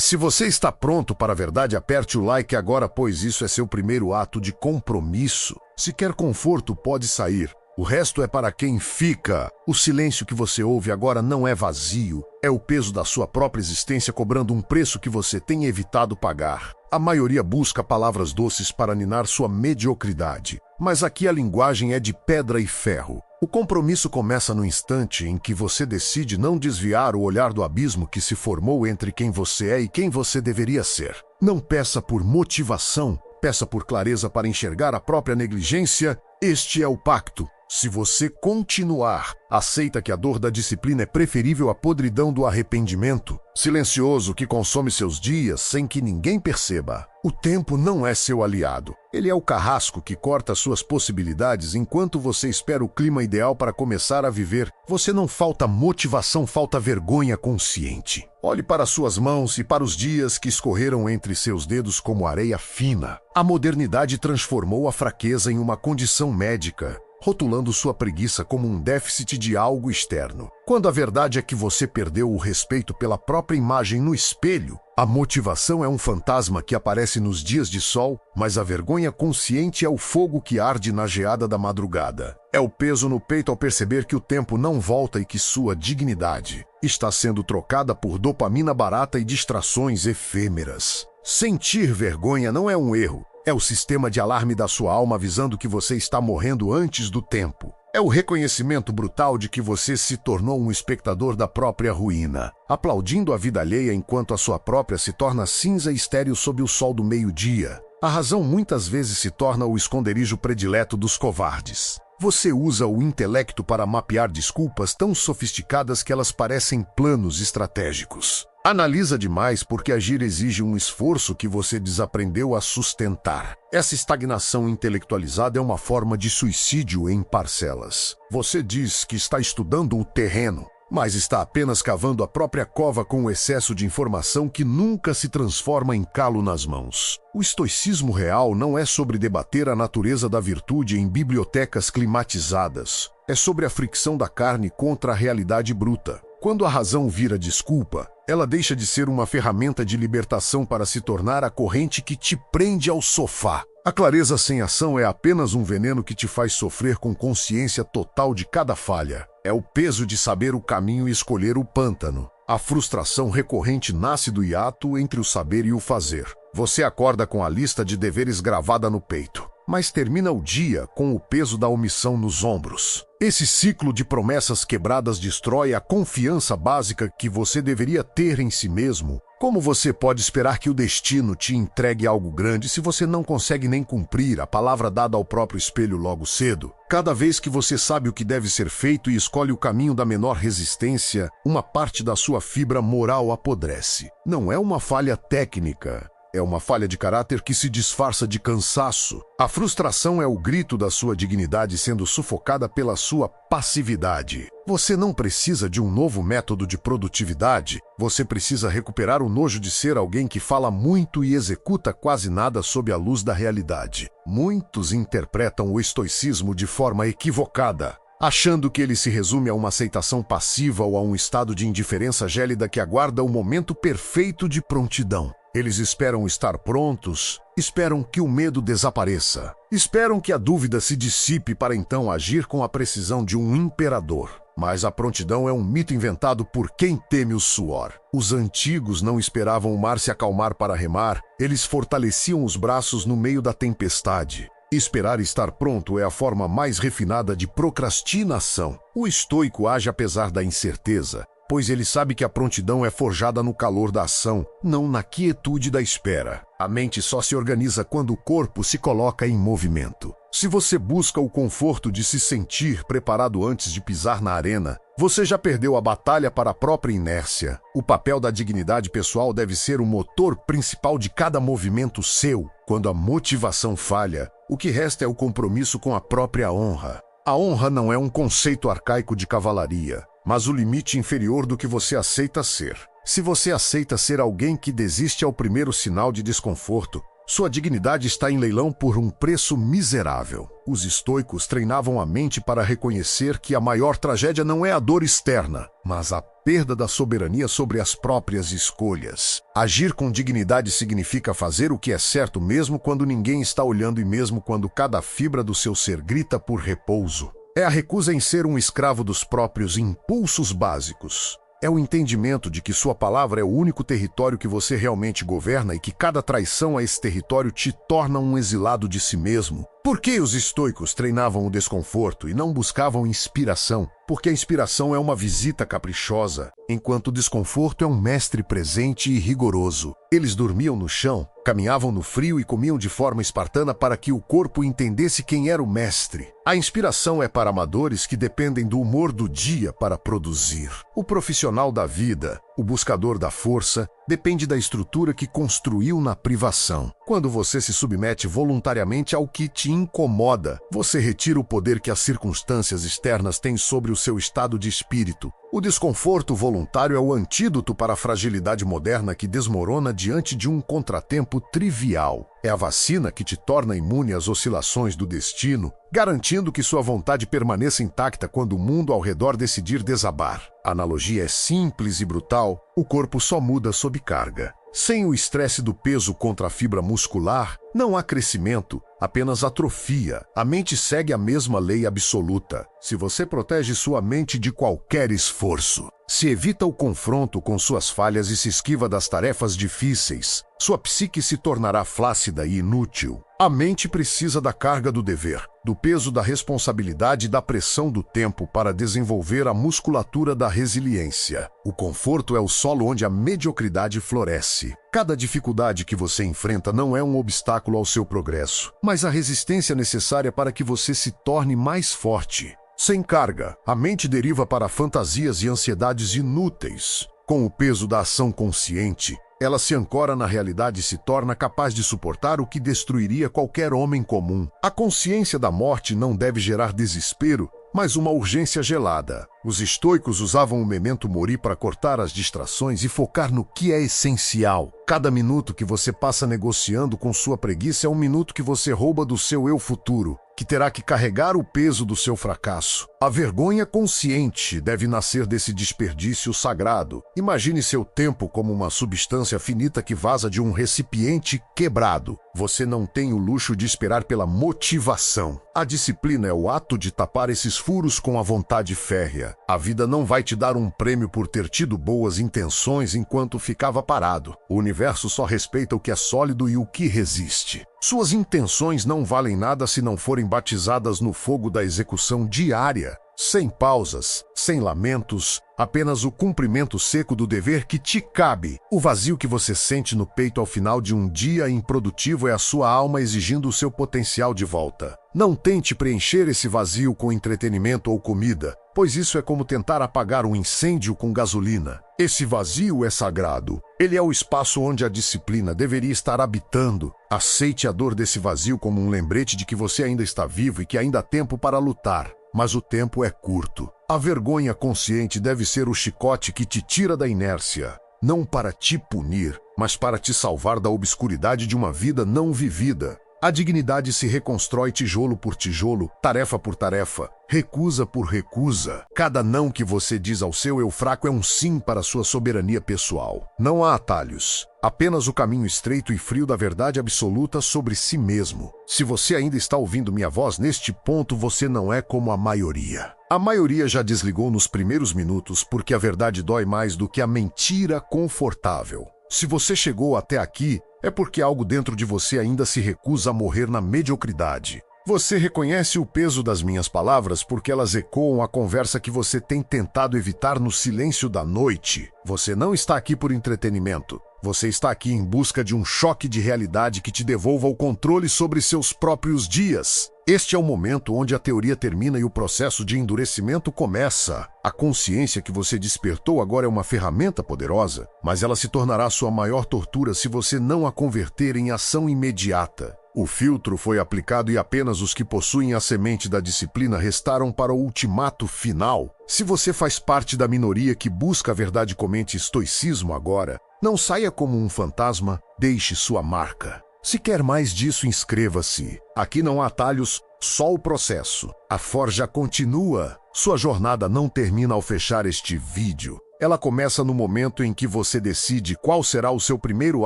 Se você está pronto para a verdade, aperte o like agora, pois isso é seu primeiro ato de compromisso. Se quer conforto, pode sair. O resto é para quem fica. O silêncio que você ouve agora não é vazio. É o peso da sua própria existência cobrando um preço que você tem evitado pagar. A maioria busca palavras doces para ninar sua mediocridade. Mas aqui a linguagem é de pedra e ferro. O compromisso começa no instante em que você decide não desviar o olhar do abismo que se formou entre quem você é e quem você deveria ser. Não peça por motivação, peça por clareza para enxergar a própria negligência. Este é o pacto. Se você continuar, aceita que a dor da disciplina é preferível à podridão do arrependimento, silencioso que consome seus dias sem que ninguém perceba. O tempo não é seu aliado. Ele é o carrasco que corta suas possibilidades enquanto você espera o clima ideal para começar a viver. Você não falta motivação, falta vergonha consciente. Olhe para suas mãos e para os dias que escorreram entre seus dedos como areia fina. A modernidade transformou a fraqueza em uma condição médica, rotulando sua preguiça como um déficit de algo externo. Quando a verdade é que você perdeu o respeito pela própria imagem no espelho. A motivação é um fantasma que aparece nos dias de sol, mas a vergonha consciente é o fogo que arde na geada da madrugada. É o peso no peito ao perceber que o tempo não volta e que sua dignidade está sendo trocada por dopamina barata e distrações efêmeras. Sentir vergonha não é um erro. É o sistema de alarme da sua alma avisando que você está morrendo antes do tempo. É o reconhecimento brutal de que você se tornou um espectador da própria ruína, aplaudindo a vida alheia enquanto a sua própria se torna cinza e estéril sob o sol do meio-dia. A razão muitas vezes se torna o esconderijo predileto dos covardes. Você usa o intelecto para mapear desculpas tão sofisticadas que elas parecem planos estratégicos. Analisa demais porque agir exige um esforço que você desaprendeu a sustentar. Essa estagnação intelectualizada é uma forma de suicídio em parcelas. Você diz que está estudando o terreno, mas está apenas cavando a própria cova com o excesso de informação que nunca se transforma em calo nas mãos. O estoicismo real não é sobre debater a natureza da virtude em bibliotecas climatizadas. É sobre a fricção da carne contra a realidade bruta. Quando a razão vira desculpa, ela deixa de ser uma ferramenta de libertação para se tornar a corrente que te prende ao sofá. A clareza sem ação é apenas um veneno que te faz sofrer com consciência total de cada falha. É o peso de saber o caminho e escolher o pântano. A frustração recorrente nasce do hiato entre o saber e o fazer. Você acorda com a lista de deveres gravada no peito, mas termina o dia com o peso da omissão nos ombros. Esse ciclo de promessas quebradas destrói a confiança básica que você deveria ter em si mesmo. Como você pode esperar que o destino te entregue algo grande se você não consegue nem cumprir a palavra dada ao próprio espelho logo cedo? Cada vez que você sabe o que deve ser feito e escolhe o caminho da menor resistência, uma parte da sua fibra moral apodrece. Não é uma falha técnica. É uma falha de caráter que se disfarça de cansaço. A frustração é o grito da sua dignidade sendo sufocada pela sua passividade. Você não precisa de um novo método de produtividade. Você precisa recuperar o nojo de ser alguém que fala muito e executa quase nada sob a luz da realidade. Muitos interpretam o estoicismo de forma equivocada, achando que ele se resume a uma aceitação passiva ou a um estado de indiferença gélida que aguarda o momento perfeito de prontidão. Eles esperam estar prontos, esperam que o medo desapareça, esperam que a dúvida se dissipe para então agir com a precisão de um imperador. Mas a prontidão é um mito inventado por quem teme o suor. Os antigos não esperavam o mar se acalmar para remar, eles fortaleciam os braços no meio da tempestade. Esperar estar pronto é a forma mais refinada de procrastinação. O estoico age apesar da incerteza, pois ele sabe que a prontidão é forjada no calor da ação, não na quietude da espera. A mente só se organiza quando o corpo se coloca em movimento. Se você busca o conforto de se sentir preparado antes de pisar na arena, você já perdeu a batalha para a própria inércia. O papel da dignidade pessoal deve ser o motor principal de cada movimento seu. Quando a motivação falha, o que resta é o compromisso com a própria honra. A honra não é um conceito arcaico de cavalaria, mas o limite inferior do que você aceita ser. Se você aceita ser alguém que desiste ao primeiro sinal de desconforto, sua dignidade está em leilão por um preço miserável. Os estoicos treinavam a mente para reconhecer que a maior tragédia não é a dor externa, mas a perda da soberania sobre as próprias escolhas. Agir com dignidade significa fazer o que é certo mesmo quando ninguém está olhando e mesmo quando cada fibra do seu ser grita por repouso. É a recusa em ser um escravo dos próprios impulsos básicos. É o entendimento de que sua palavra é o único território que você realmente governa e que cada traição a esse território te torna um exilado de si mesmo. Por que os estoicos treinavam o desconforto e não buscavam inspiração? Porque a inspiração é uma visita caprichosa, enquanto o desconforto é um mestre presente e rigoroso. Eles dormiam no chão, caminhavam no frio e comiam de forma espartana para que o corpo entendesse quem era o mestre. A inspiração é para amadores que dependem do humor do dia para produzir. O profissional da vida, o buscador da força, depende da estrutura que construiu na privação. Quando você se submete voluntariamente ao que te incomoda, você retira o poder que as circunstâncias externas têm sobre o seu estado de espírito. O desconforto voluntário é o antídoto para a fragilidade moderna que desmorona diante de um contratempo trivial. É a vacina que te torna imune às oscilações do destino, garantindo que sua vontade permaneça intacta quando o mundo ao redor decidir desabar. A analogia é simples e brutal, o corpo só muda sob carga. Sem o estresse do peso contra a fibra muscular, não há crescimento, apenas atrofia. A mente segue a mesma lei absoluta. Se você protege sua mente de qualquer esforço, se evita o confronto com suas falhas e se esquiva das tarefas difíceis, sua psique se tornará flácida e inútil. A mente precisa da carga do dever, do peso da responsabilidade e da pressão do tempo para desenvolver a musculatura da resiliência. O conforto é o solo onde a mediocridade floresce. Cada dificuldade que você enfrenta não é um obstáculo ao seu progresso, mas a resistência necessária para que você se torne mais forte. Sem carga, a mente deriva para fantasias e ansiedades inúteis. Com o peso da ação consciente, ela se ancora na realidade e se torna capaz de suportar o que destruiria qualquer homem comum. A consciência da morte não deve gerar desespero, mas uma urgência gelada. Os estoicos usavam o memento mori para cortar as distrações e focar no que é essencial. Cada minuto que você passa negociando com sua preguiça é um minuto que você rouba do seu eu futuro, que terá que carregar o peso do seu fracasso. A vergonha consciente deve nascer desse desperdício sagrado. Imagine seu tempo como uma substância finita que vaza de um recipiente quebrado. Você não tem o luxo de esperar pela motivação. A disciplina é o ato de tapar esses furos com a vontade férrea. A vida não vai te dar um prêmio por ter tido boas intenções enquanto ficava parado. O universo só respeita o que é sólido e o que resiste. Suas intenções não valem nada se não forem batizadas no fogo da execução diária. Sem pausas, sem lamentos, apenas o cumprimento seco do dever que te cabe. O vazio que você sente no peito ao final de um dia improdutivo é a sua alma exigindo o seu potencial de volta. Não tente preencher esse vazio com entretenimento ou comida, pois isso é como tentar apagar um incêndio com gasolina. Esse vazio é sagrado. Ele é o espaço onde a disciplina deveria estar habitando. Aceite a dor desse vazio como um lembrete de que você ainda está vivo e que ainda há tempo para lutar. Mas o tempo é curto. A vergonha consciente deve ser o chicote que te tira da inércia, não para te punir, mas para te salvar da obscuridade de uma vida não vivida. A dignidade se reconstrói tijolo por tijolo, tarefa por tarefa, recusa por recusa. Cada não que você diz ao seu eu fraco é um sim para sua soberania pessoal. Não há atalhos, apenas o caminho estreito e frio da verdade absoluta sobre si mesmo. Se você ainda está ouvindo minha voz neste ponto, você não é como a maioria. A maioria já desligou nos primeiros minutos porque a verdade dói mais do que a mentira confortável. Se você chegou até aqui, é porque algo dentro de você ainda se recusa a morrer na mediocridade. Você reconhece o peso das minhas palavras porque elas ecoam a conversa que você tem tentado evitar no silêncio da noite. Você não está aqui por entretenimento. Você está aqui em busca de um choque de realidade que te devolva o controle sobre seus próprios dias. Este é o momento onde a teoria termina e o processo de endurecimento começa. A consciência que você despertou agora é uma ferramenta poderosa, mas ela se tornará sua maior tortura se você não a converter em ação imediata. O filtro foi aplicado e apenas os que possuem a semente da disciplina restaram para o ultimato final. Se você faz parte da minoria que busca a verdade, comente estoicismo agora. Não saia como um fantasma, deixe sua marca. Se quer mais disso, inscreva-se. Aqui não há atalhos, só o processo. A forja continua. Sua jornada não termina ao fechar este vídeo. Ela começa no momento em que você decide qual será o seu primeiro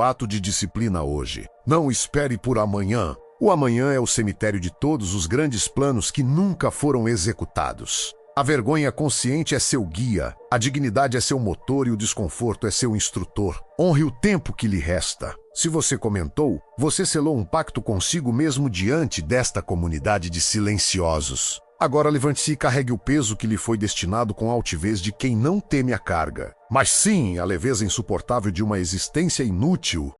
ato de disciplina hoje. Não espere por amanhã. O amanhã é o cemitério de todos os grandes planos que nunca foram executados. A vergonha consciente é seu guia, a dignidade é seu motor e o desconforto é seu instrutor. Honre o tempo que lhe resta. Se você comentou, você selou um pacto consigo mesmo diante desta comunidade de silenciosos. Agora levante-se e carregue o peso que lhe foi destinado com a altivez de quem não teme a carga, mas sim a leveza insuportável de uma existência inútil